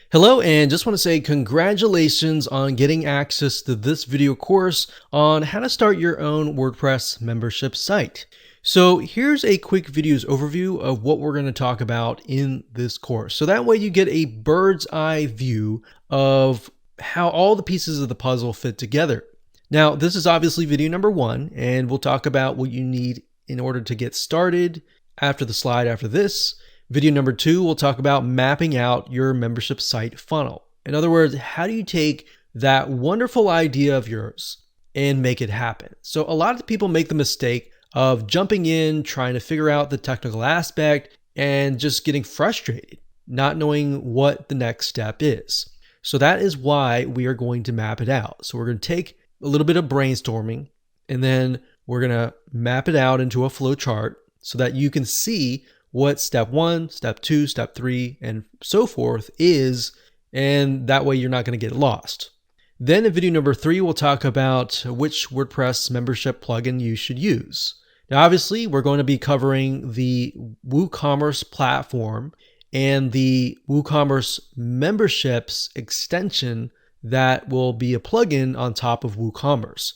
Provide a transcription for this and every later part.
Hello, and just want to say congratulations on getting access to this video course on how to start your own WordPress membership site. So here's a quick video's overview of what we're going to talk about in this course. So that way you get a bird's eye view of how all the pieces of the puzzle fit together. Now, this is obviously video number 1, and we'll talk about what you need in order to get started after the slide after this. Video number 2, we'll talk about mapping out your membership site funnel. In other words, how do you take that wonderful idea of yours and make it happen? So a lot of people make the mistake of jumping in, trying to figure out the technical aspect, and just getting frustrated, not knowing what the next step is. So that is why we are going to map it out. So we're going to take a little bit of brainstorming, and then we're going to map it out into a flow chart so that you can see what step 1, step 2, step 3, and so forth is, and that way you're not going to get lost. Then in video number 3, we'll talk about which WordPress membership plugin you should use. Now, obviously, we're going to be covering the Woocommerce platform and the Woocommerce memberships extension that will be a plugin on top of Woocommerce.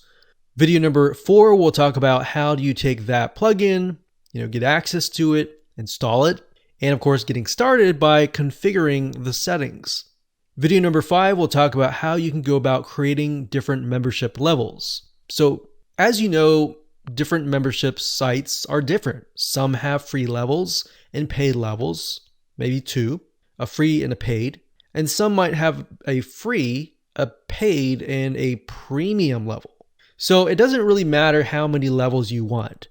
Video number 4, we'll talk about how do you take that plugin, get access to it, install it, and of course getting started by configuring the settings. Video number 5, we'll talk about how you can go about creating different membership levels. So as you know, different membership sites are different. Some have free levels and paid levels, maybe 2, a free and a paid, and some might have a free, a paid, and a premium level. So it doesn't really matter how many levels you want.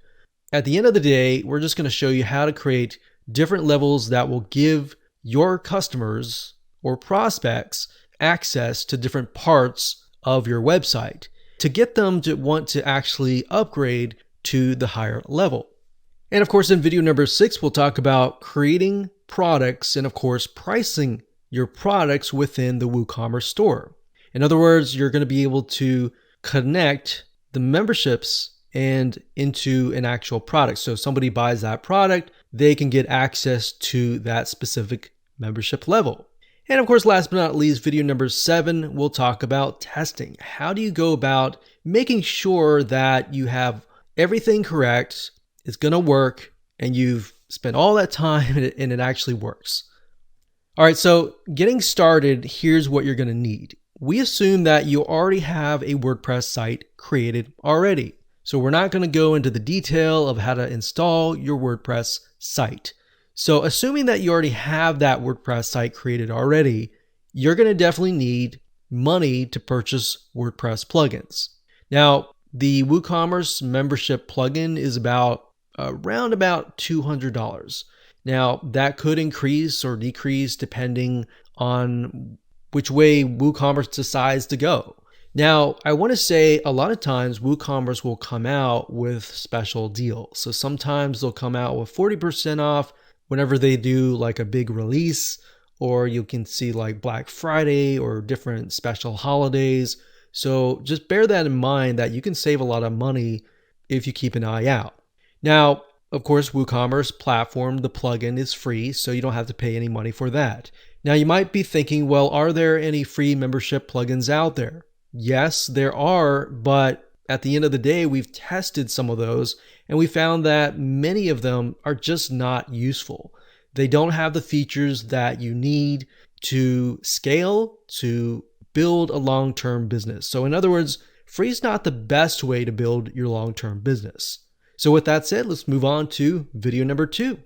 At the end of the day, we're just going to show you how to create different levels that will give your customers or prospects access to different parts of your website to get them to want to actually upgrade to the higher level. And of course, in video number 6, we'll talk about creating products and of course, pricing your products within the WooCommerce store. In other words, you're going to be able to connect the memberships and into an actual product. So if somebody buys that product, they can get access to that specific membership level. And of course, last but not least, video number 7, we'll talk about testing. How do you go about making sure that you have everything correct, it's going to work, and you've spent all that time and it actually works. All right, so getting started, here's what you're going to need. We assume that you already have a WordPress site created already. So we're not going to go into the detail of how to install your WordPress site. So assuming that you already have that WordPress site created already, you're going to definitely need money to purchase WordPress plugins. Now, the WooCommerce membership plugin is around about $200. Now, that could increase or decrease depending on which way WooCommerce decides to go. Now, I want to say a lot of times WooCommerce will come out with special deals. So sometimes they'll come out with 40% off whenever they do like a big release, or you can see like Black Friday or different special holidays. So just bear that in mind that you can save a lot of money if you keep an eye out. Now, of course, WooCommerce platform, the plugin is free, so you don't have to pay any money for that. Now, you might be thinking, well, are there any free membership plugins out there? Yes, there are, but at the end of the day, we've tested some of those and we found that many of them are just not useful. They don't have the features that you need to scale, to build a long-term business. So in other words, free is not the best way to build your long-term business. So with that said, let's move on to video number 2.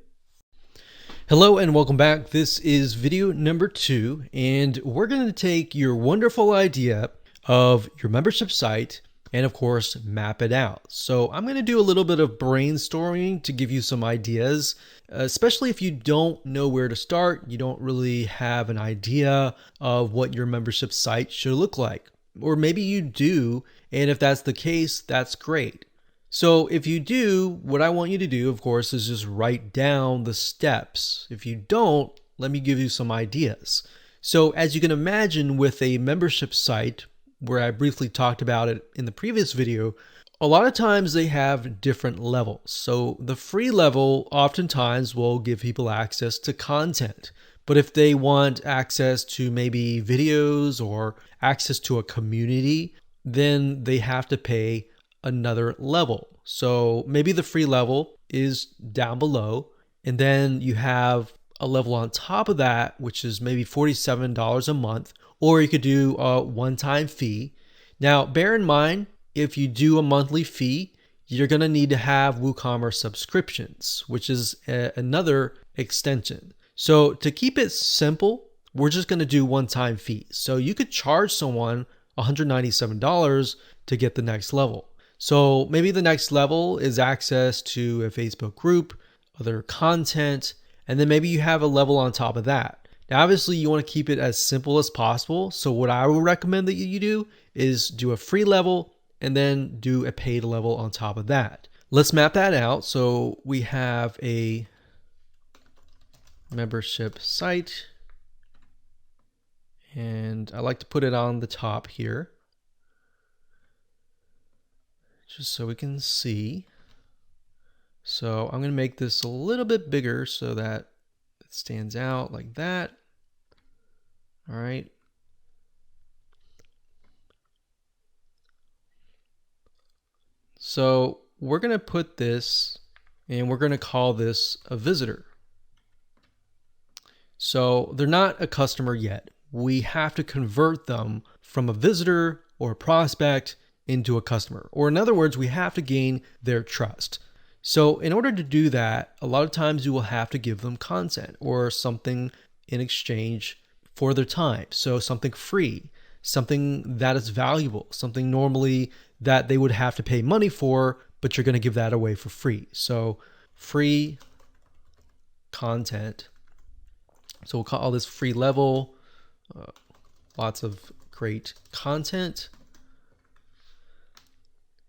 Hello and welcome back. This is video number 2, and we're going to take your wonderful idea of your membership site and of course map it out. So I'm going to do a little bit of brainstorming to give you some ideas, especially if you don't know where to start, you don't really have an idea of what your membership site should look like. Or maybe you do, and if that's the case, that's great. So if you do, what I want you to do, of course, is just write down the steps. If you don't, let me give you some ideas. So as you can imagine with a membership site, where I briefly talked about it in the previous video, a lot of times they have different levels. So the free level oftentimes will give people access to content, But if they want access to maybe videos or access to a community, then they have to pay another level. So maybe the free level is down below, and then you have a level on top of that, which is maybe $47 a month, or you could do a one-time fee. Now, bear in mind, if you do a monthly fee, you're going to need to have WooCommerce subscriptions, which is another extension. So to keep it simple, we're just going to do one-time fees. So you could charge someone $197 to get the next level. So maybe the next level is access to a Facebook group, other content, and then maybe you have a level on top of that. Now, obviously, you want to keep it as simple as possible. So what I would recommend that you do is do a free level and then do a paid level on top of that. Let's map that out. So we have a membership site, and I like to put it on the top here just so we can see. So I'm going to make this a little bit bigger so that it stands out like that. All right. So we're going to put this, and we're going to call this a visitor. So they're not a customer yet. We have to convert them from a visitor or a prospect into a customer. Or in other words, we have to gain their trust. So in order to do that, a lot of times you will have to give them content or something in exchange for their time. So something free, something that is valuable, something normally that they would have to pay money for, but you're going to give that away for free. So free content. So we'll call this free level. Lots of great content.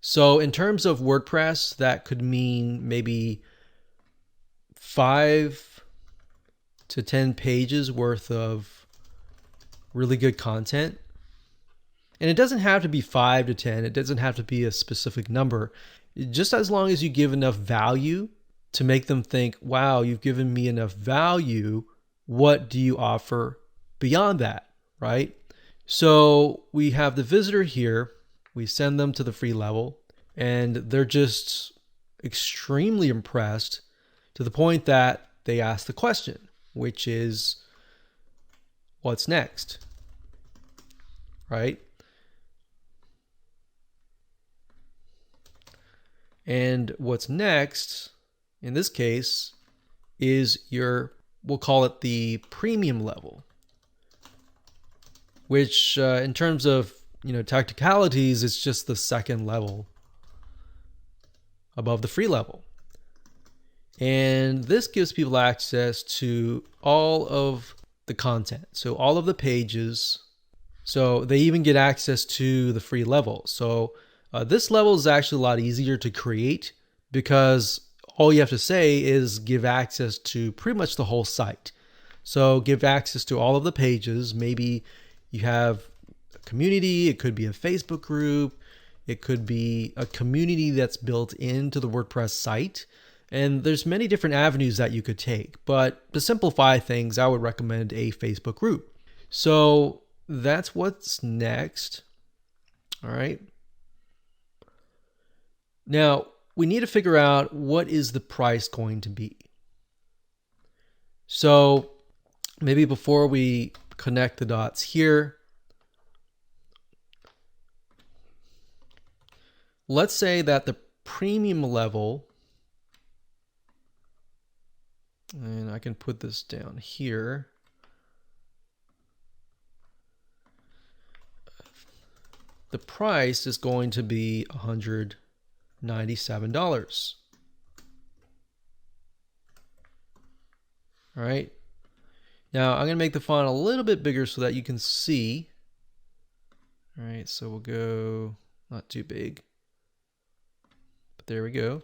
So in terms of WordPress, that could mean maybe 5 to 10 pages worth of really good content. And it doesn't have to be 5 to 10. It doesn't have to be a specific number. Just as long as you give enough value to make them think, wow, you've given me enough value. What do you offer beyond that, right? So we have the visitor here. We send them to the free level, and they're just extremely impressed to the point that they ask the question, which is, what's next, right? And what's next, in this case, is we'll call it the premium level, which in terms of technicalities, it's just the second level above the free level. And this gives people access to all of the content. So all of the pages. So they even get access to the free level. So this level is actually a lot easier to create because all you have to say is give access to pretty much the whole site. So give access to all of the pages. Maybe you have community, it could be a Facebook group, it could be a community that's built into the WordPress site, and there's many different avenues that you could take. But to simplify things, I would recommend a Facebook group. So that's what's next. All right. Now we need to figure out what is the price going to be. So maybe before we connect the dots here, let's say that the premium level, and I can put this down here. The price is going to be $197. All right. Now I'm going to make the font a little bit bigger so that you can see. All right. So we'll go not too big. There we go.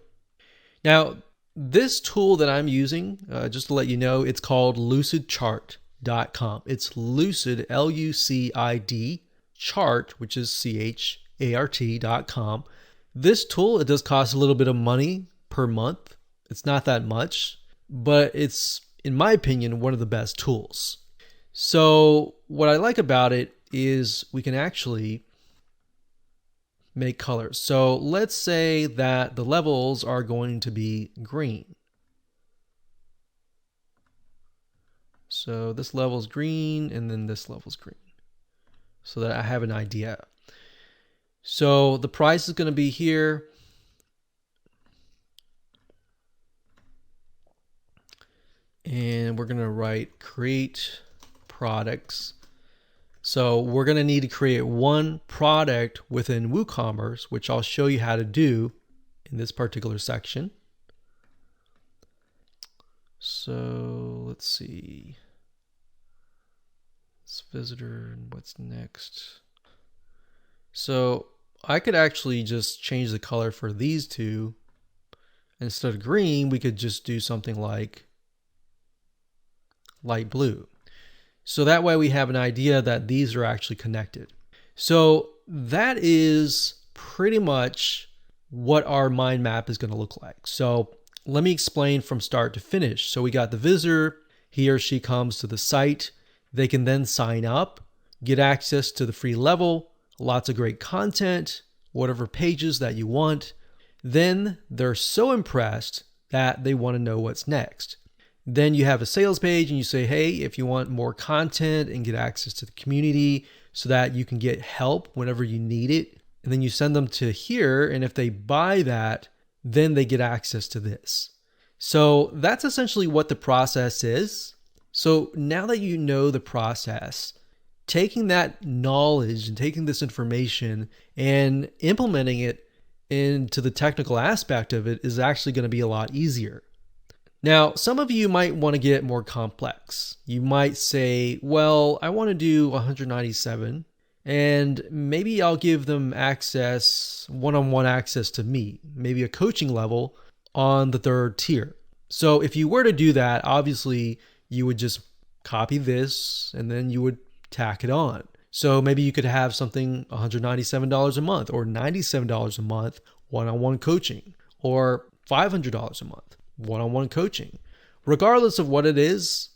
Now, this tool that I'm using, just to let you know, it's called lucidchart.com. It's lucid, L-U-C-I-D, chart, which is C-H-A-R-T.com. This tool, it does cost a little bit of money per month. It's not that much, but it's in my opinion, one of the best tools. So what I like about it is we can actually make colors. So let's say that the levels are going to be green. So this level is green and then this level is green, so that I have an idea. So the price is going to be here. And we're going to write create products. So we're going to need to create one product within Woocommerce, which I'll show you how to do in this particular section. So let's see. It's visitor and what's next. So I could actually just change the color for these two. Instead of green, we could just do something like light blue. So that way we have an idea that these are actually connected. So that is pretty much what our mind map is going to look like. So let me explain from start to finish. So we got the visitor, he or she comes to the site. They can then sign up, get access to the free level, lots of great content, whatever pages that you want. Then they're so impressed that they want to know what's next. Then you have a sales page and you say, hey, if you want more content and get access to the community so that you can get help whenever you need it. And then you send them to here. And if they buy that, then they get access to this. So that's essentially what the process is. So now that you know the process, taking that knowledge and taking this information and implementing it into the technical aspect of it is actually going to be a lot easier. Now, some of you might want to get more complex. You might say, well, I want to do 197 and maybe I'll give them access, one-on-one access to me, maybe a coaching level on the third tier. So if you were to do that, obviously you would just copy this and then you would tack it on. So maybe you could have something $197 a month or $97 a month, one-on-one coaching, or $500 a month, one-on-one coaching. Regardless of what it is,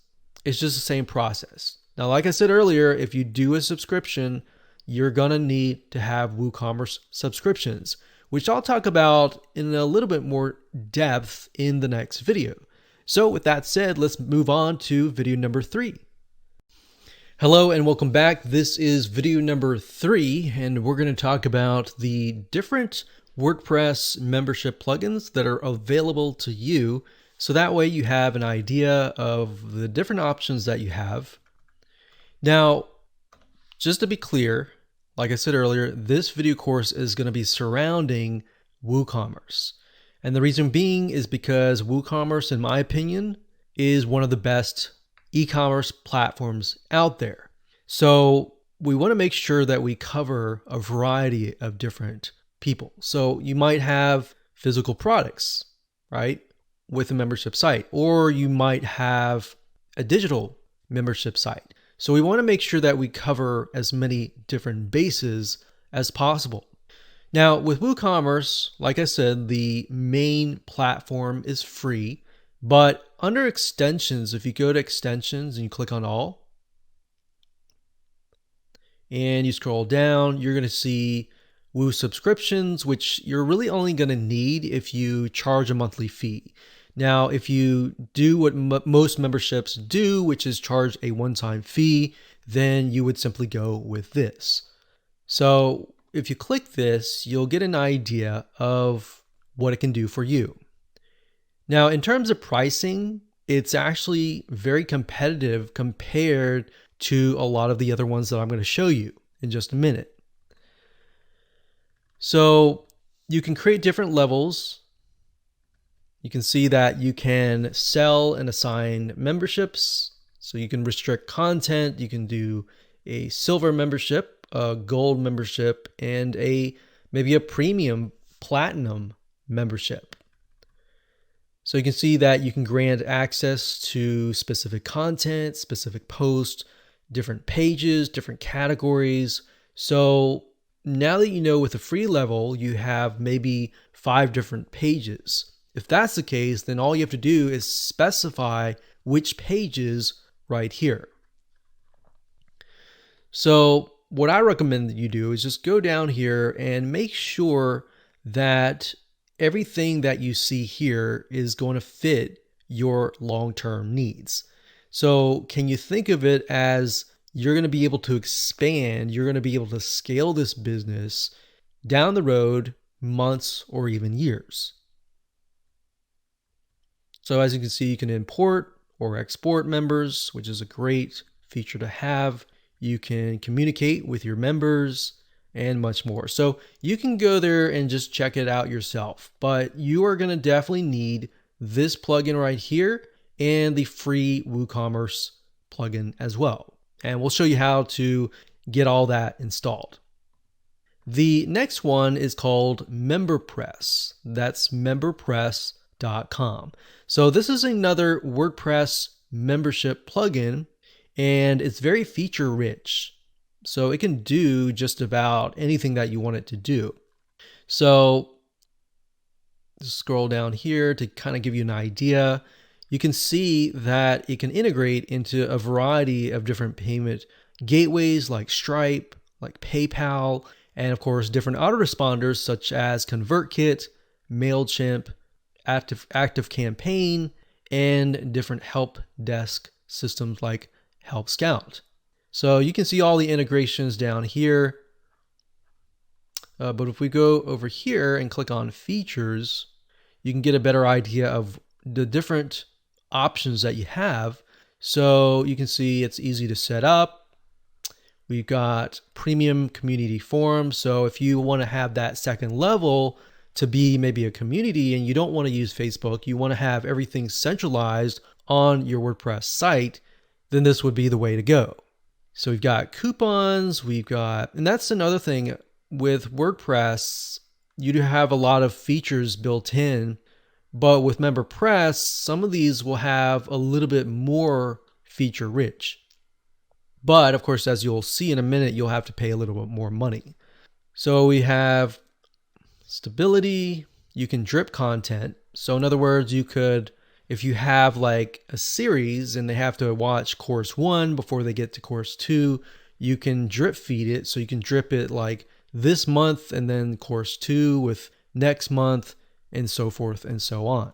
it's just the same process. Now, like I said earlier, if you do a subscription, you're gonna need to have Woocommerce subscriptions, which I'll talk about in a little bit more depth in the next video. So with that said, let's move on to video number 3. Hello and welcome back. This is video number 3, and we're going to talk about the different WordPress membership plugins that are available to you. So that way you have an idea of the different options that you have. Now, just to be clear, like I said earlier, this video course is going to be surrounding Woocommerce. And the reason being is because Woocommerce, in my opinion, is one of the best e-commerce platforms out there. So we want to make sure that we cover a variety of different people. So you might have physical products, right, with a membership site, or you might have a digital membership site. So we want to make sure that we cover as many different bases as possible. Now with WooCommerce, like I said, the main platform is free. But under extensions, if you go to extensions and you click on all, and you scroll down, you're going to see Woo subscriptions, which you're really only going to need if you charge a monthly fee. Now, if you do what most memberships do, which is charge a one-time fee, then you would simply go with this. So if you click this, you'll get an idea of what it can do for you. Now, in terms of pricing, it's actually very competitive compared to a lot of the other ones that I'm going to show you in just a minute. So you can create different levels. You can see that you can sell and assign memberships. So you can restrict content. You can do a silver membership, a gold membership, and maybe a premium platinum membership. So you can see that you can grant access to specific content, specific posts, different pages, different categories. So now that you know with the free level, you have maybe 5 different pages. If that's the case, then all you have to do is specify which pages right here. So what I recommend that you do is just go down here and make sure that everything that you see here is going to fit your long-term needs. So can you think of it as you're going to be able to expand, you're going to be able to scale this business down the road, months or even years. So as you can see, you can import or export members, which is a great feature to have. You can communicate with your members and much more. So you can go there and just check it out yourself, but you are going to definitely need this plugin right here and the free Woocommerce plugin as well. And we'll show you how to get all that installed. The next one is called MemberPress. That's memberpress.com. So this is another WordPress membership plugin, and it's very feature rich. So it can do just about anything that you want it to do. So just scroll down here to kind of give you an idea. You can see that it can integrate into a variety of different payment gateways like Stripe, like PayPal, and of course different autoresponders such as ConvertKit, MailChimp, ActiveCampaign, and different help desk systems like Help Scout. So you can see all the integrations down here. But if we go over here and click on features, you can get a better idea of the different options that you have. So you can see it's easy to set up. We've got premium community forums. So if you want to have that second level to be maybe a community and you don't want to use Facebook, you want to have everything centralized on your WordPress site, then this would be the way to go. So we've got coupons, and that's another thing with WordPress, you do have a lot of features built in, but with MemberPress, some of these will have a little bit more feature rich. But of course, as you'll see in a minute, you'll have to pay a little bit more money. So we have stability, you can drip content. So in other words, you could, if you have like a series and they have to watch course 1 before they get to course 2, you can drip feed it. So you can drip it like this month and then course 2 with next month and so forth and so on.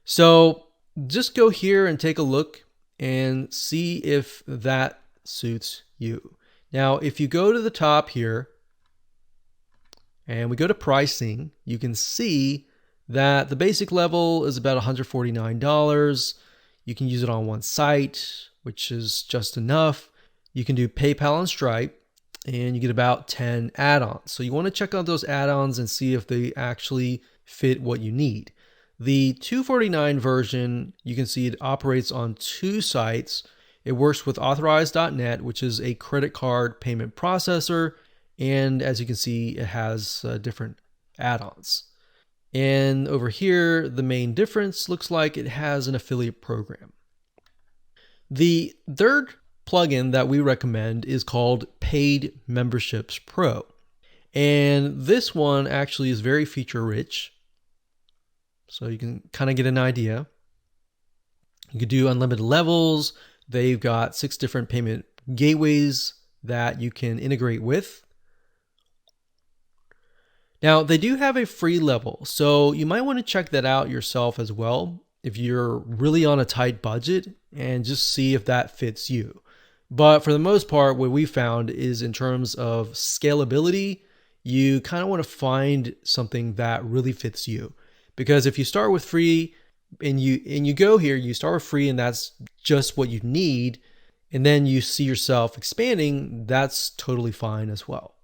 So just go here and take a look and see if that suits you. Now, if you go to the top here and we go to pricing, you can see that the basic level is about $149. You can use it on one site, which is just enough. You can do PayPal and Stripe, and you get about 10 add-ons. So you want to check out those add-ons and see if they actually fit what you need. The $249 version, you can see it operates on 2 sites. It works with Authorize.net, which is a credit card payment processor. And as you can see, it has different add-ons. And over here, the main difference looks like it has an affiliate program. The third plugin that we recommend is called Paid Memberships Pro. And this one actually is very feature rich. So you can kind of get an idea. You can do unlimited levels. They've got 6 different payment gateways that you can integrate with. Now, they do have a free level, so you might want to check that out yourself as well if you're really on a tight budget and just see if that fits you. But for the most part, what we found is in terms of scalability, you kind of want to find something that really fits you. Because if you start with free and you go here, you start with free and that's just what you need, and then you see yourself expanding, that's totally fine as well.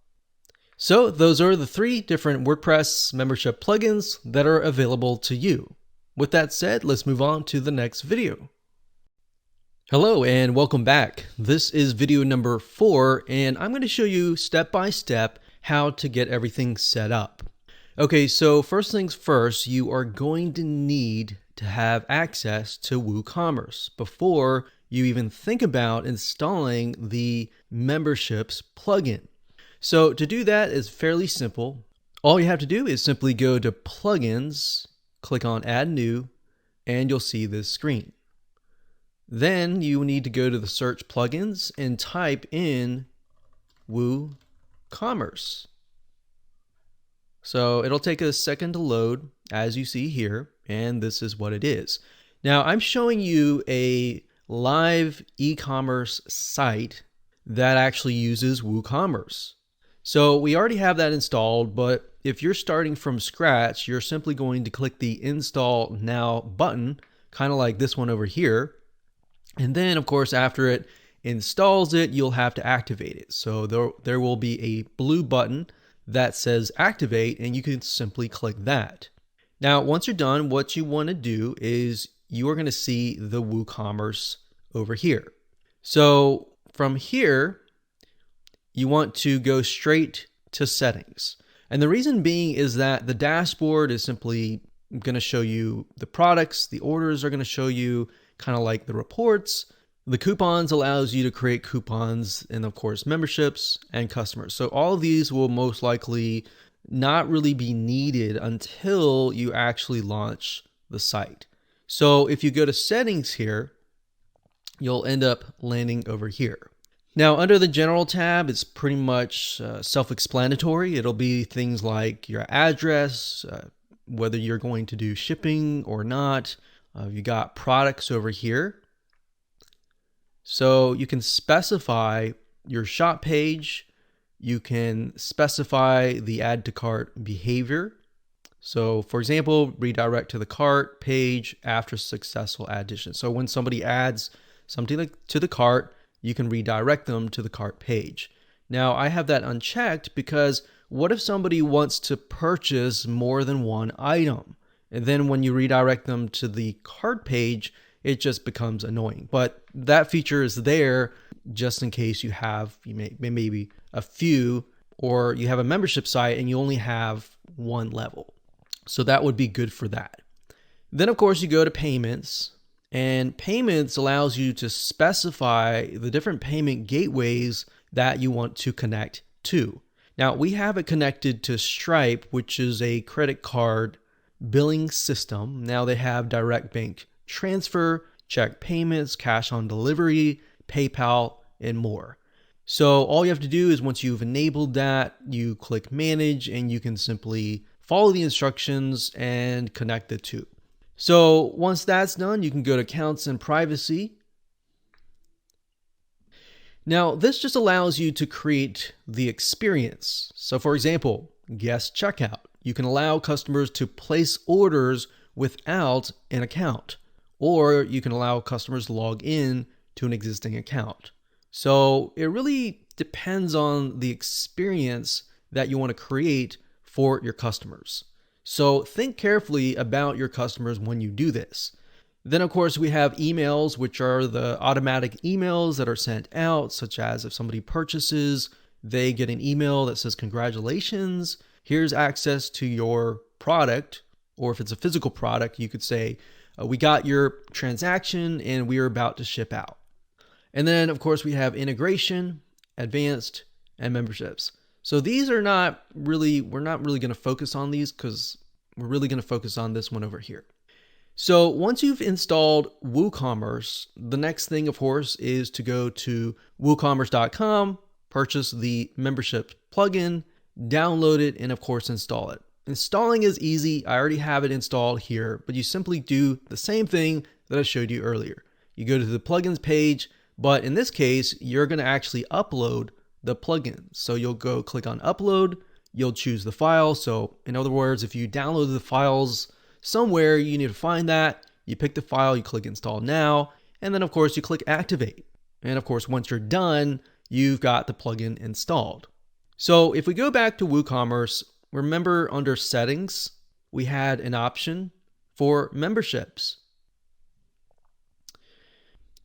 So those are the 3 different WordPress membership plugins that are available to you. With that said, let's move on to the next video. Hello and welcome back. This is video number 4, and I'm going to show you step by step how to get everything set up. Okay, so first things first, you are going to need to have access to Woocommerce before you even think about installing the memberships plugin. So to do that is fairly simple. All you have to do is simply go to plugins, click on add new, and you'll see this screen. Then you need to go to the search plugins and type in Woocommerce. So it'll take a second to load, as you see here, and this is what it is. Now I'm showing you a live e-commerce site that actually uses Woocommerce. So we already have that installed, but if you're starting from scratch, you're simply going to click the Install Now button, kind of like this one over here. And then, of course, after it installs it, you'll have to activate it. So there will be a blue button that says Activate, and you can simply click that. Now, once you're done, what you want to do is you are going to see the Woocommerce over here. So from here, you want to go straight to settings. And the reason being is that the dashboard is simply going to show you the products, the orders are going to show you kind of like the reports. The coupons allows you to create coupons, and of course memberships and customers. So all of these will most likely not really be needed until you actually launch the site. So if you go to settings here, you'll end up landing over here. Now, under the General tab, it's pretty much self-explanatory. It'll be things like your address, whether you're going to do shipping or not. You got products over here. So you can specify your shop page. You can specify the add to cart behavior. So for example, redirect to the cart page after successful addition. So when somebody adds something to the cart, you can redirect them to the cart page. Now I have that unchecked because what if somebody wants to purchase more than one item? And then when you redirect them to the cart page, it just becomes annoying. But that feature is there just in case you have maybe a few, or you have a membership site and you only have one level. So that would be good for that. Then of course you go to payments, and payments allows you to specify the different payment gateways that you want to connect to. Now we have it connected to Stripe, which is a credit card billing system. Now they have direct bank transfer, check payments, cash on delivery, PayPal, and more. So all you have to do is once you've enabled that, you click manage and you can simply follow the instructions and connect the two. So once that's done, you can go to accounts and privacy. Now this just allows you to create the experience. So for example, guest checkout. You can allow customers to place orders without an account, or you can allow customers to log in to an existing account. So it really depends on the experience that you want to create for your customers. So think carefully about your customers when you do this. Then of course we have emails, which are the automatic emails that are sent out, such as if somebody purchases, they get an email that says, congratulations, here's access to your product. Or if it's a physical product, you could say, we got your transaction and we are about to ship out. And then of course we have integration, advanced, and memberships. So these are not really, we're not really going to focus on these because we're really going to focus on this one over here. So once you've installed Woocommerce, the next thing of course is to go to woocommerce.com, purchase the membership plugin, download it, and of course install it. Installing is easy. I already have it installed here, but you simply do the same thing that I showed you earlier. You go to the plugins page, but in this case, you're going to actually upload the plugin. So you'll go click on upload, you'll choose the file. So in other words, if you download the files somewhere, you need to find that. You pick the file, you click install now, and then of course you click activate. And of course, once you're done, you've got the plugin installed. So if we go back to WooCommerce, remember under settings, we had an option for memberships.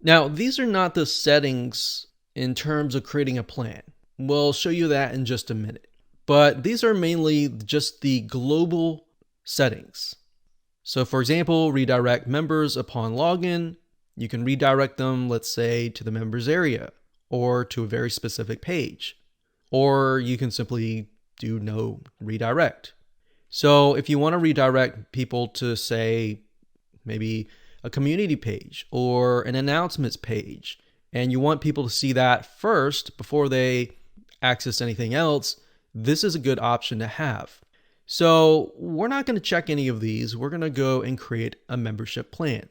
Now, these are not the settings in terms of creating a plan. We'll show you that in just a minute. But these are mainly just the global settings. So for example, redirect members upon login. You can redirect them, let's say, to the members area or to a very specific page. Or you can simply do no redirect. So if you want to redirect people to, say, maybe a community page or an announcements page, and you want people to see that first before they access anything else, this is a good option to have. So we're not going to check any of these. We're going to go and create a membership plan.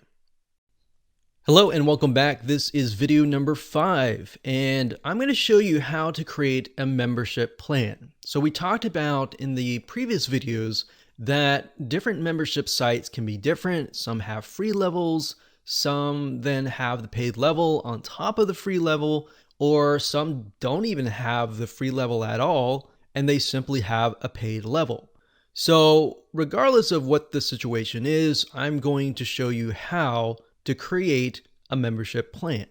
Hello and welcome back. This is video number 5, and I'm going to show you how to create a membership plan. So we talked about in the previous videos that different membership sites can be different. Some have free levels, some then have the paid level on top of the free level, or some don't even have the free level at all, and they simply have a paid level. So regardless of what the situation is, I'm going to show you how to create a membership plan.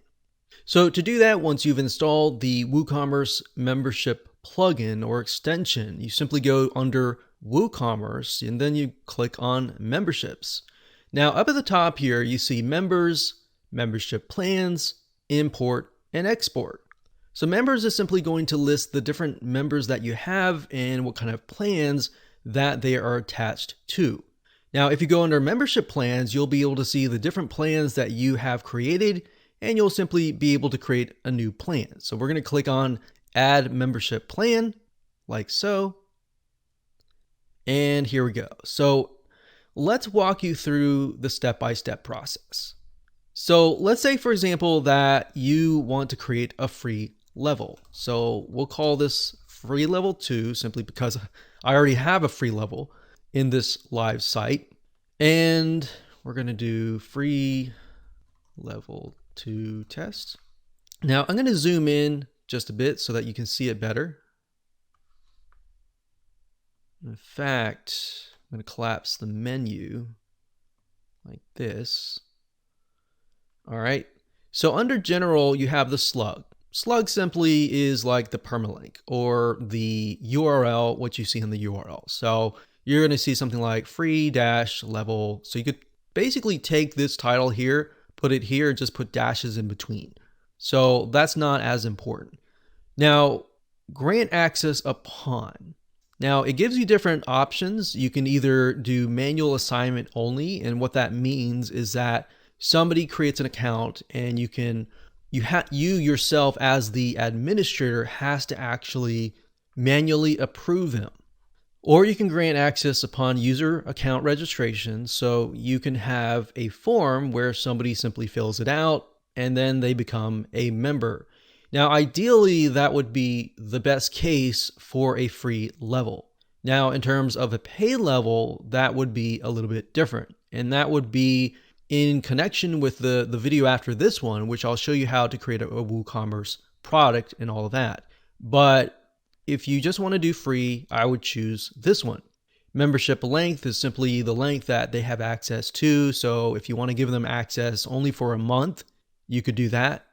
So to do that, once you've installed the Woocommerce membership plugin or extension, you simply go under Woocommerce and then you click on memberships. Now up at the top here, you see members, membership plans, import, and export. So members is simply going to list the different members that you have and what kind of plans that they are attached to. Now, if you go under membership plans, you'll be able to see the different plans that you have created, and you'll simply be able to create a new plan. So we're going to click on add membership plan like so. And here we go. So let's walk you through the step-by-step process. So let's say, for example, that you want to create a free level. So we'll call this free level 2 simply because I already have a free level in this live site. And we're going to do free level 2 test. Now I'm going to zoom in just a bit so that you can see it better. In fact, I'm going to collapse the menu like this. All right. So under general, you have the slug. Slug simply is like the permalink or the URL, what you see in the URL. So you're going to see something like free-level. So you could basically take this title here, put it here, just put dashes in between. So that's not as important. Now, grant access upon. Now, it gives you different options. You can either do manual assignment only, and what that means is that somebody creates an account and you yourself as the administrator has to actually manually approve them. Or you can grant access upon user account registration. So you can have a form where somebody simply fills it out and then they become a member. Now, ideally, that would be the best case for a free level. Now, in terms of a pay level, that would be a little bit different. And that would be in connection with the video after this one, which I'll show you how to create a WooCommerce product and all of that. But if you just want to do free, I would choose this one. Membership length is simply the length that they have access to. So if you want to give them access only for a month, you could do that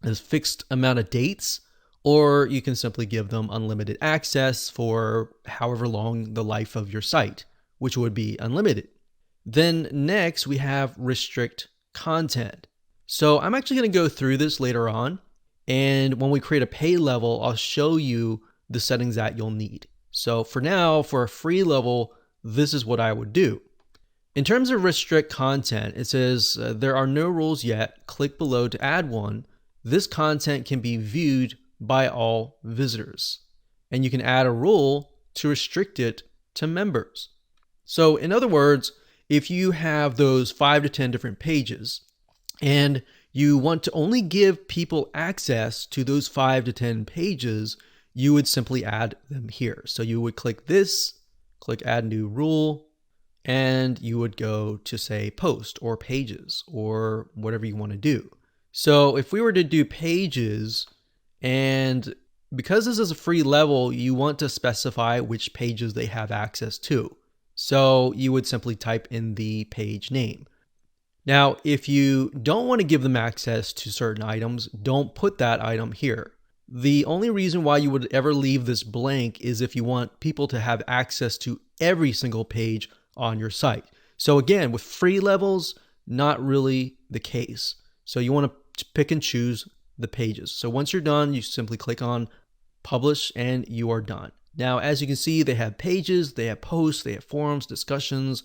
as fixed amount of dates, or you can simply give them unlimited access for however long the life of your site, which would be unlimited. Then next we have restrict content. So I'm actually going to go through this later on. And when we create a pay level, I'll show you the settings that you'll need. So for now, for a free level, this is what I would do. In terms of restrict content, it says there are no rules yet. Click below to add one. This content can be viewed by all visitors. And you can add a rule to restrict it to members. So in other words, if you have those 5 to 10 different pages and you want to only give people access to those 5 to 10 pages, you would simply add them here. So you would click this, click add new rule, and you would go to say post or pages or whatever you want to do. So if we were to do pages, and because this is a free level, you want to specify which pages they have access to. So you would simply type in the page name. Now, if you don't want to give them access to certain items, don't put that item here. The only reason why you would ever leave this blank is if you want people to have access to every single page on your site. So again, with free levels, not really the case. So you want to pick and choose the pages. So once you're done, you simply click on publish and you are done. Now, as you can see, they have pages, they have posts, they have forums, discussions,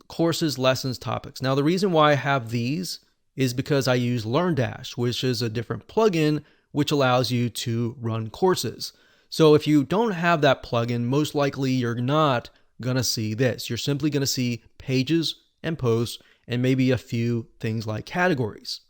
courses, lessons, topics. Now, the reason why I have these is because I use LearnDash, which is a different plugin which allows you to run courses. So if you don't have that plugin, most likely you're not going to see this. You're simply going to see pages and posts and maybe a few things like categories.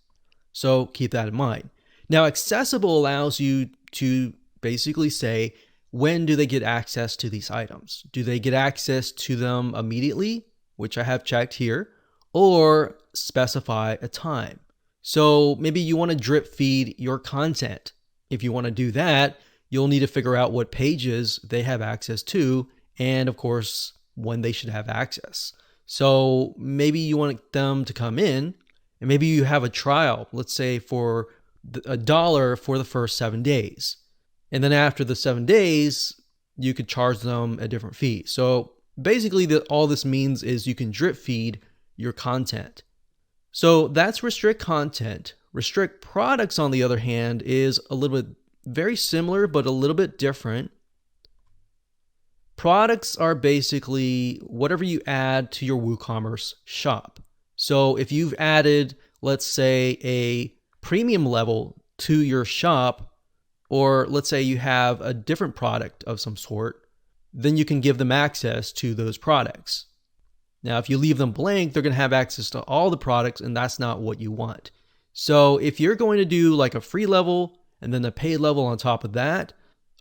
So keep that in mind. Now, accessible allows you to basically say, when do they get access to these items? Do they get access to them immediately, which I have checked here, or specify a time? So maybe you want to drip feed your content. If you want to do that, you'll need to figure out what pages they have access to, and of course, when they should have access. So maybe you want them to come in, and maybe you have a trial, let's say for $1 for the first 7 days. And then after the 7 days, you could charge them a different fee. So basically all this means is you can drip feed your content. So that's restrict content. Restrict products, on the other hand, is a little bit very similar, but a little bit different. Products are basically whatever you add to your WooCommerce shop. So if you've added, let's say, a premium level to your shop, or let's say you have a different product of some sort, then you can give them access to those products. Now, if you leave them blank, they're going to have access to all the products, and that's not what you want. So if you're going to do like a free level and then a paid level on top of that,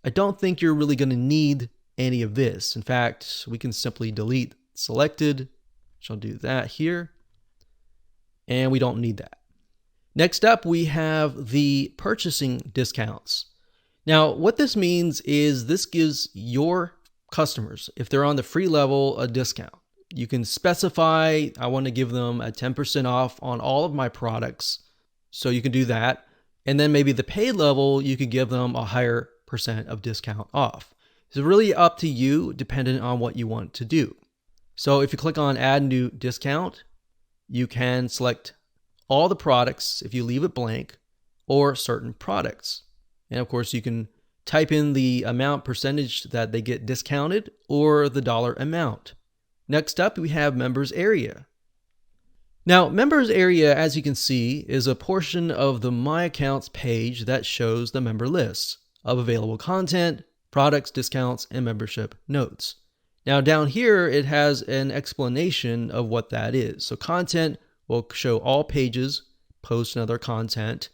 I don't think you're really going to need any of this. In fact, we can simply delete selected, which I'll do that here, and we don't need that. Next up, we have the purchasing discounts. Now, what this means is this gives your customers, if they're on the free level, a discount. You can specify, I want to give them a 10% off on all of my products. So you can do that. And then maybe the paid level, you could give them a higher percent of discount off. It's really up to you, dependent on what you want to do. So if you click on add new discount, you can select all the products if you leave it blank, or certain products. And of course, you can type in the amount percentage that they get discounted or the dollar amount. Next up, we have members area. Now, members area, as you can see, is a portion of the My Accounts page that shows the member lists of available content, products, discounts, and membership notes. Now, down here, it has an explanation of what that is. So content will show all pages, posts, and other content.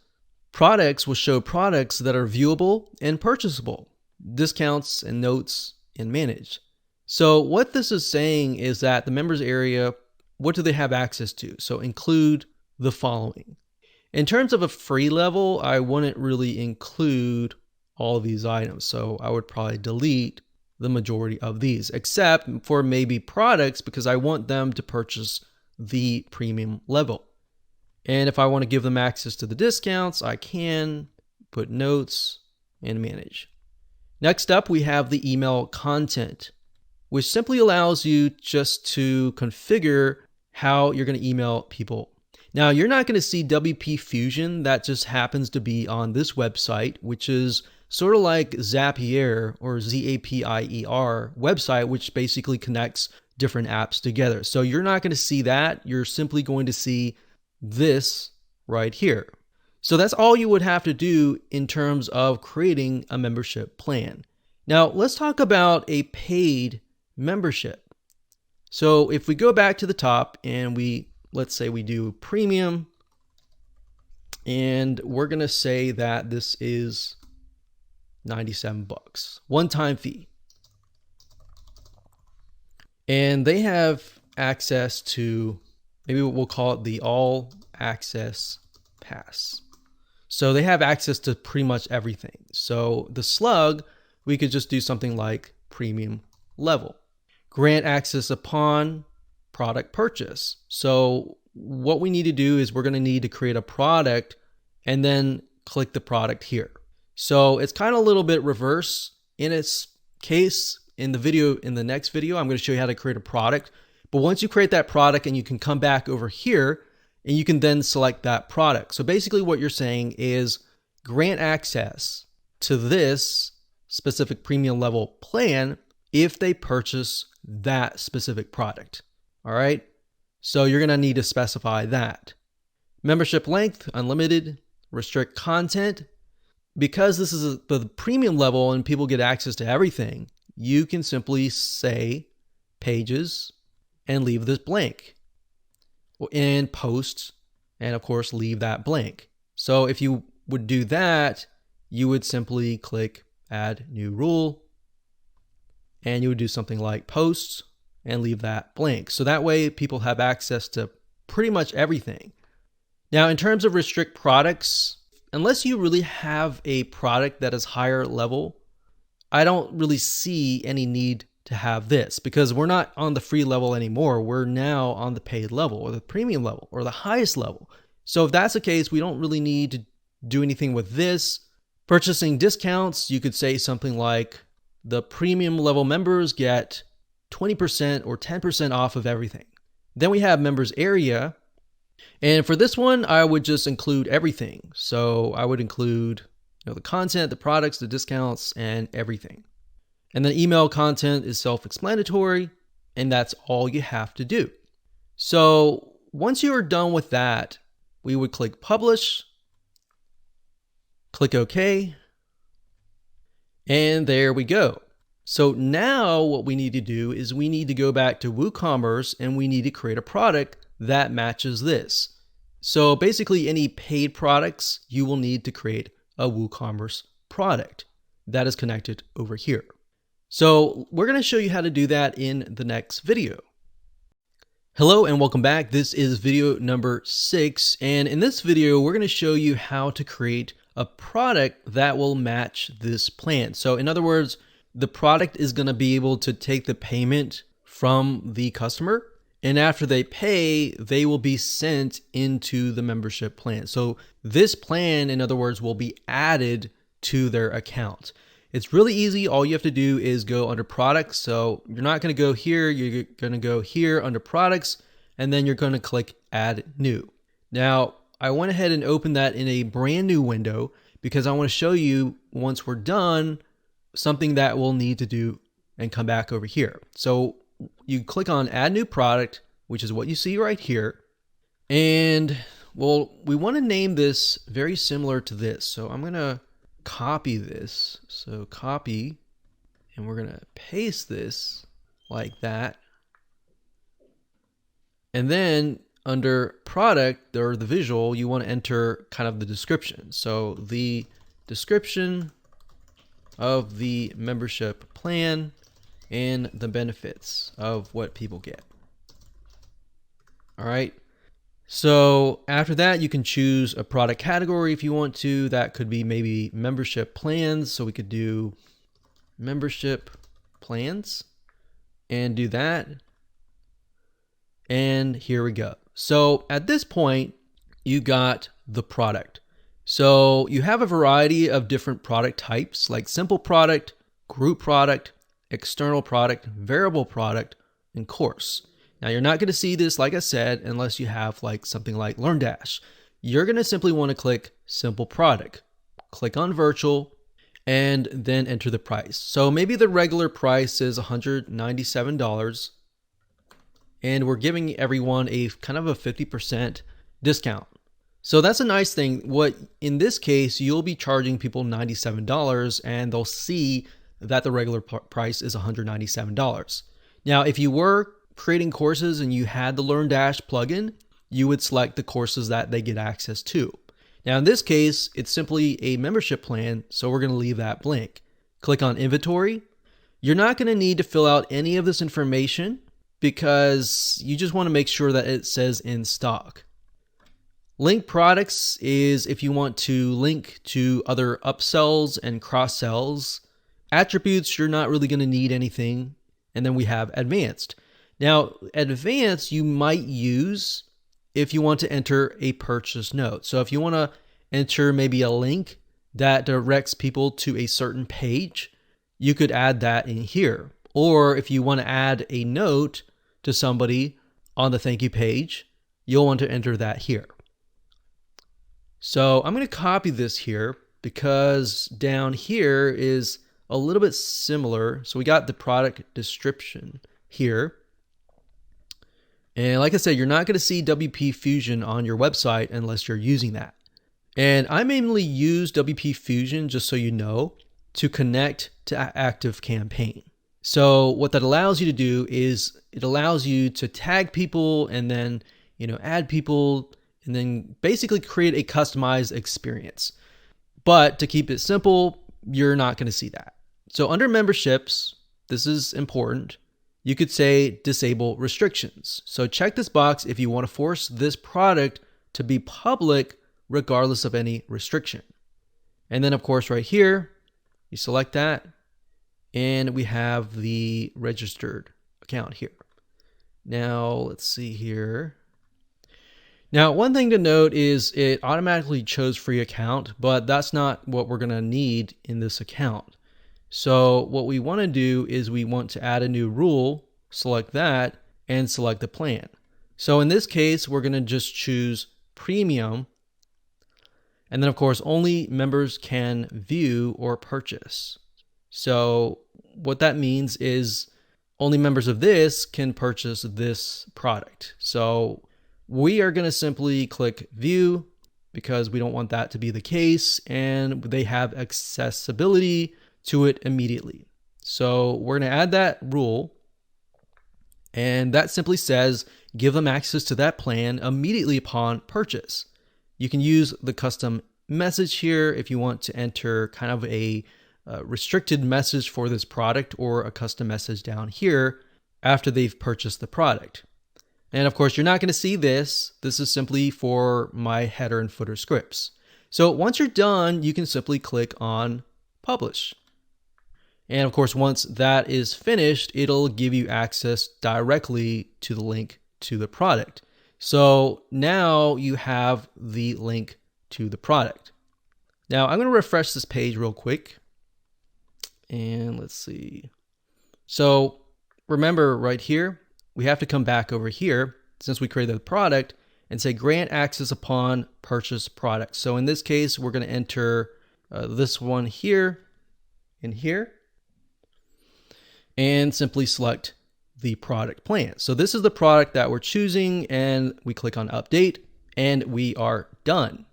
Products will show products that are viewable and purchasable, discounts and notes, and managed. So what this is saying is that the members area, what do they have access to? So include the following. In terms of a free level, I wouldn't really include all of these items. So I would probably delete the majority of these, except for maybe products, because I want them to purchase the premium level. And if I want to give them access to the discounts, I can put notes and manage. Next up, we have the email content, which simply allows you just to configure how you're going to email people. Now, you're not going to see WP Fusion. That just happens to be on this website, which is sort of like Zapier or Zapier website, which basically connects different apps together. So you're not going to see that. You're simply going to see this right here. So that's all you would have to do in terms of creating a membership plan. Now, let's talk about a paid membership. So if we go back to the top and let's say we do premium, and we're going to say that this is $97, one-time fee. And they have access to, maybe we'll call it the all access pass. So they have access to pretty much everything. So the slug, we could just do something like premium level. Grant access upon product purchase. So what we need to do is we're going to need to create a product and then click the product here. So it's kind of a little bit reverse in its case. In the next video, I'm going to show you how to create a product. But once you create that product, and you can come back over here and you can then select that product. So basically what you're saying is grant access to this specific premium level plan if they purchase that specific product. All right. So you're going to need to specify that. Membership length, unlimited, restrict content. Because this is the premium level and people get access to everything, you can simply say pages and leave this blank. And posts, and of course, leave that blank. So if you would do that, you would simply click add new rule, and you would do something like posts and leave that blank. So that way people have access to pretty much everything. Now, in terms of restrict products, unless you really have a product that is higher level, I don't really see any need to have this because we're not on the free level anymore. We're now on the paid level or the premium level or the highest level. So if that's the case, we don't really need to do anything with this. Purchasing discounts, you could say something like the premium level members get 20% or 10% off of everything. Then we have members area. And for this one, I would just include everything. So I would include the content, the products, the discounts, and everything. And then email content is self-explanatory, and that's all you have to do. So once you are done with that, we would click publish, click OK, and there we go. So now what we need to do is we need to go back to Woocommerce and we need to create a product that matches this. So basically any paid products, you will need to create a Woocommerce product that is connected over here. So we're going to show you how to do that in the next video. Hello and welcome back. This is video number 6. And in this video, we're going to show you how to create a product that will match this plan. So in other words, the product is going to be able to take the payment from the customer, and after they pay, they will be sent into the membership plan. So this plan, in other words, will be added to their account. It's really easy. All you have to do is go under products. So you're not going to go here. You're going to go here under products, and then you're going to click add new. Now, I went ahead and opened that in a brand new window because I want to show you once we're done something that we'll need to do and come back over here. So you click on add new product, which is what you see right here. And well, we want to name this very similar to this. So I'm going to copy this. So copy, and we're going to paste this like that. And then under product or the visual, you want to enter kind of the description. So the description of the membership plan and the benefits of what people get. All right. So after that, you can choose a product category if you want to. That could be maybe membership plans. So we could do membership plans and do that. And here we go. So at this point, you got the product. So you have a variety of different product types like simple product, group product, external product, variable product, and course. Now you're not going to see this, like I said, unless you have like something like LearnDash. You're going to simply want to click simple product, click on virtual, and then enter the price. So maybe the regular price is $197, and we're giving everyone a kind of a 50% discount. So that's a nice thing. What in this case, you'll be charging people $97 and they'll see that the regular price is $197. Now, if you were creating courses and you had the LearnDash plugin, you would select the courses that they get access to. Now, in this case, it's simply a membership plan, so we're going to leave that blank. Click on inventory. You're not going to need to fill out any of this information because you just want to make sure that it says in stock. Link products is if you want to link to other upsells and cross sells. Attributes, you're not really going to need anything. And then we have advanced. Now, advanced you might use if you want to enter a purchase note. So if you want to enter maybe a link that directs people to a certain page, you could add that in here. Or if you want to add a note to somebody on the thank you page, you'll want to enter that here. So I'm going to copy this here because down here is a little bit similar. So we got the product description here. And like I said, you're not going to see WP Fusion on your website unless you're using that. And I mainly use WP Fusion, just so you know, to connect to ActiveCampaign. So what that allows you to do is it allows you to tag people and then, add people and then basically create a customized experience. But to keep it simple, you're not going to see that. So under memberships, this is important. You could say disable restrictions. So check this box if you want to force this product to be public regardless of any restriction. And then of course right here, you select that and we have the registered account here. Now let's see here. Now, one thing to note is it automatically chose free account, but that's not what we're going to need in this account. So what we want to do is we want to add a new rule, select that, and select the plan. So in this case, we're going to just choose premium. And then of course, only members can view or purchase. So what that means is only members of this can purchase this product. So we are going to simply click view because we don't want that to be the case, and they have accessibility to it immediately. So we're going to add that rule, and that simply says give them access to that plan immediately upon purchase. You can use the custom message here if you want to enter kind of a restricted message for this product, or a custom message down here after they've purchased the product. And of course, you're not going to see this. This is simply for my header and footer scripts. So once you're done, you can simply click on publish. And of course, once that is finished, it'll give you access directly to the link to the product. So now you have the link to the product. Now I'm going to refresh this page real quick. And let's see. So remember right here, we have to come back over here since we created the product and say grant access upon purchase product. So in this case, we're going to enter this one here and here and simply select the product plan. So this is the product that we're choosing, and we click on update and we are done.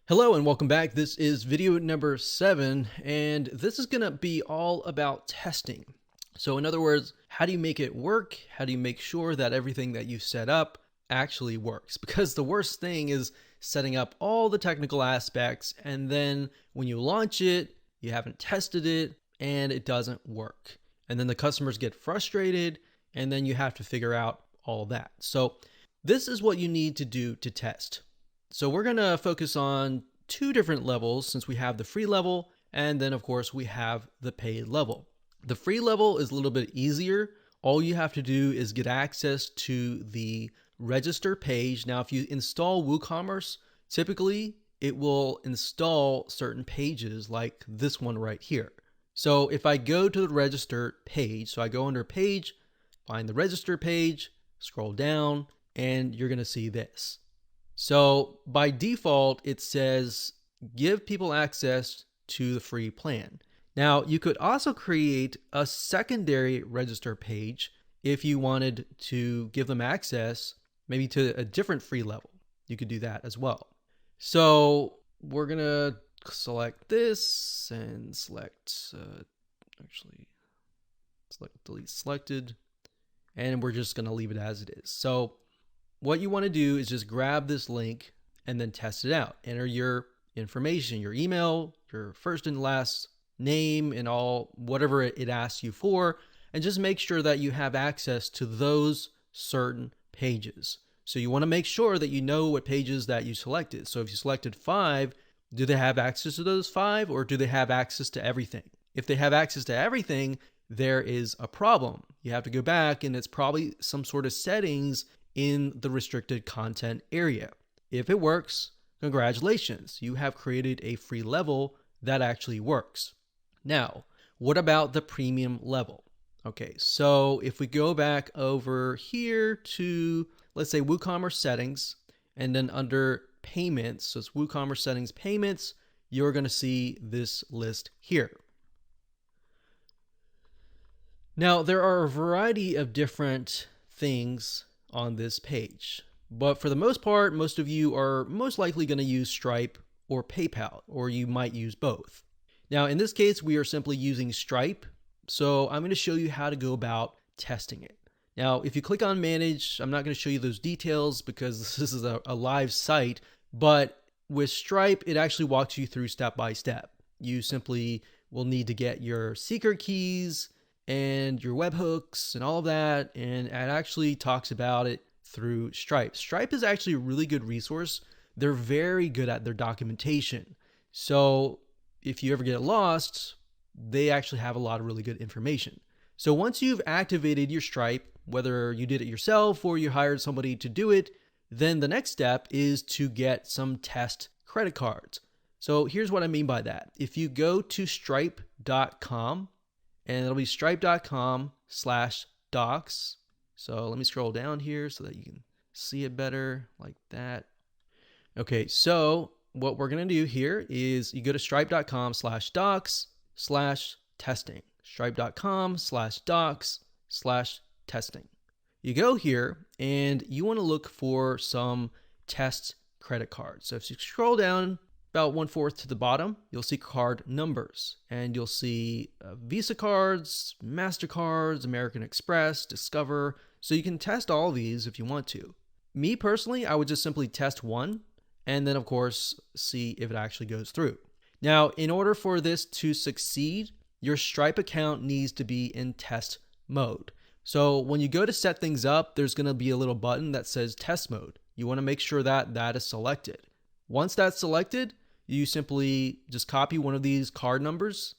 Hello and welcome back. This is video number 7, and this is going to be all about testing. So in other words, how do you make it work? How do you make sure that everything that you set up actually works? Because the worst thing is setting up all the technical aspects, and then when you launch it, you haven't tested it and it doesn't work. And then the customers get frustrated, and then you have to figure out all that. So this is what you need to do to test. So we're going to focus on 2 different levels, since we have the free level and then of course we have the paid level. The free level is a little bit easier. All you have to do is get access to the register page. Now, if you install Woocommerce, typically it will install certain pages like this one right here. So if I go to the register page, so I go under page, find the register page, scroll down, and you're going to see this. So by default, it says give people access to the free plan. Now, you could also create a secondary register page if you wanted to give them access maybe to a different free level. You could do that as well. So we're going to select this and select, select delete selected, and we're just going to leave it as it is. So what you want to do is just grab this link and then test it out. Enter your information, your email, your first and last name, and all whatever it asks you for, and just make sure that you have access to those certain pages. So you want to make sure that you know what pages that you selected. So if you selected 5, do they have access to those 5, or do they have access to everything? If they have access to everything, there is a problem. You have to go back, and it's probably some sort of settings in the restricted content area. If it works, congratulations, you have created a free level that actually works. Now, what about the premium level? Okay, so if we go back over here to, let's say, WooCommerce settings, and then under payments, so it's WooCommerce settings payments, you're going to see this list here. Now, there are a variety of different things on this page, but for the most part, most of you are most likely going to use Stripe or PayPal, or you might use both. Now, in this case, we are simply using Stripe, so I'm going to show you how to go about testing it. Now, if you click on Manage, I'm not going to show you those details because this is a live site, but with Stripe, it actually walks you through step by step. You simply will need to get your secret keys and your webhooks and all of that, and it actually talks about it through Stripe. Stripe is actually a really good resource. They're very good at their documentation. So if you ever get lost, they actually have a lot of really good information. So once you've activated your Stripe, whether you did it yourself or you hired somebody to do it, then the next step is to get some test credit cards. So here's what I mean by that. If you go to stripe.com, and it'll be stripe.com/docs. So let me scroll down here so that you can see it better like that. Okay, so what we're going to do here is you go to stripe.com/docs/testing. Stripe.com/docs/testing. You go here and you want to look for some test credit cards. So if you scroll down about 1/4 to the bottom, you'll see card numbers, and you'll see Visa cards, MasterCards, American Express, Discover. So you can test all these if you want to. Me personally, I would just simply test one, and then of course, see if it actually goes through. Now, in order for this to succeed, your Stripe account needs to be in test mode. So when you go to set things up, there's going to be a little button that says test mode. You want to make sure that that is selected. Once that's selected, you simply just copy one of these card numbers.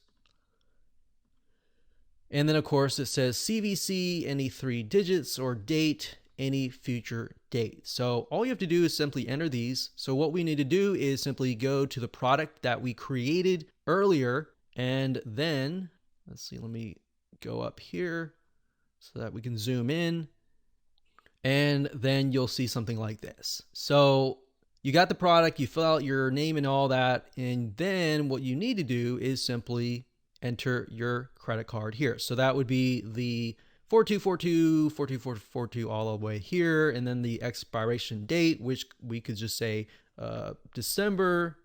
And then of course it says CVC, any 3 digits, or date, any future date. So all you have to do is simply enter these. So what we need to do is simply go to the product that we created earlier, and then, let's see, let me go up here so that we can zoom in, and then you'll see something like this. So you got the product, you fill out your name and all that, and then what you need to do is simply enter your credit card here. So that would be the 4242, 4242 all the way here, and then the expiration date, which we could just say December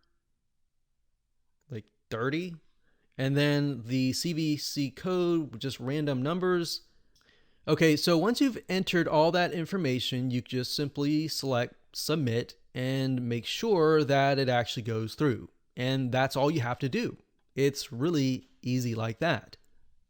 like 30, and then the CVC code, just random numbers. Okay, so once you've entered all that information, you just simply select submit and make sure that it actually goes through. And that's all you have to do. It's really easy like that.